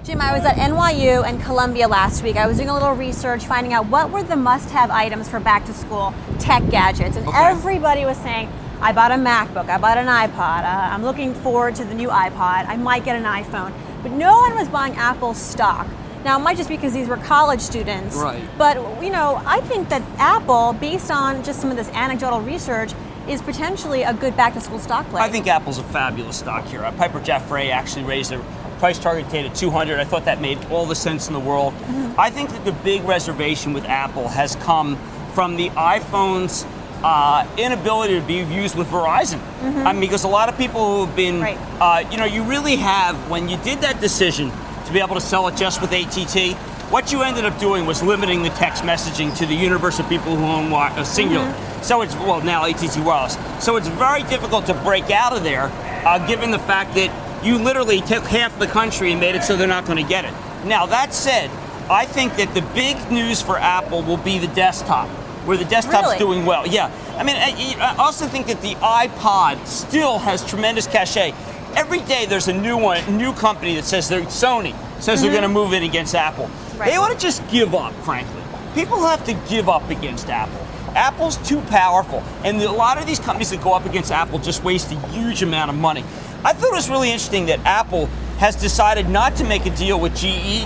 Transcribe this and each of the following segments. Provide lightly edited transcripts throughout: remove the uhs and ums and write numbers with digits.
Jim, I was at NYU and Columbia last week. I was doing a little research, finding out what were the must-have items for back-to-school tech gadgets. And everybody was saying, I bought a MacBook, I bought an iPod, I'm looking forward to the new iPod, I might get an iPhone. But no one was buying Apple stock. Now, it might just be because these were college students. Right. But, you know, I think that Apple, based on just some of this anecdotal research, is potentially a good back-to-school stock play. I think Apple's a fabulous stock here. Piper Jaffray actually raised their price target date at 200. I thought that made all the sense in the world. I think that the big reservation with Apple has come from the iPhone's inability to be used with Verizon. I mean, because a lot of people who have been, you know, you really have, when you did that decision to be able to sell it just with AT&T, what you ended up doing was limiting the text messaging to the universe of people who own Singular. So it's, well, now AT&T Wireless. So it's very difficult to break out of there, given the fact that you literally took half the country and made it so they're not going to get it. Now, that said, I think that the big news for Apple will be the desktop, where the desktop's doing well. Yeah. I mean, I also think that the iPod still has tremendous cachet. Every day there's a new company that says Sony says they're going to move in against Apple. They ought to just give up, frankly. People have to give up against Apple. Apple's too powerful, and a lot of these companies that go up against Apple just waste a huge amount of money. I thought it was really interesting that Apple has decided not to make a deal with GE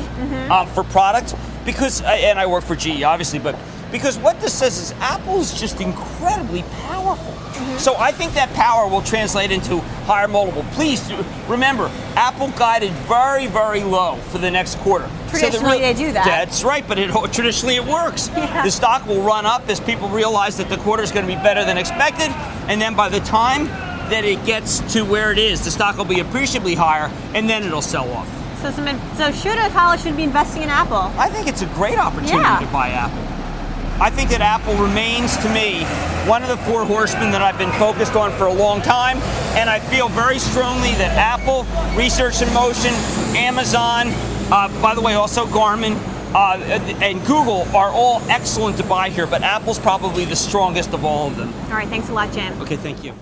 for products because, and I work for GE obviously, but because what this says is Apple is just incredibly powerful. So I think that power will translate into higher multiple. Please remember, Apple guided very, very low for the next quarter. Traditionally, they do that. That's right, but traditionally it works. The stock will run up as people realize that the quarter is going to be better than expected, and then by the time that it gets to where it is, the stock will be appreciably higher, and then it'll sell off. So should a college should be investing in Apple? I think it's a great opportunity to buy Apple. I think that Apple remains, to me, one of the four horsemen that I've been focused on for a long time, and I feel very strongly that Apple, Research in Motion, Amazon, by the way, also Garmin, and Google are all excellent to buy here, but Apple's probably the strongest of all of them. All right, thanks a lot, Jim. Okay, thank you.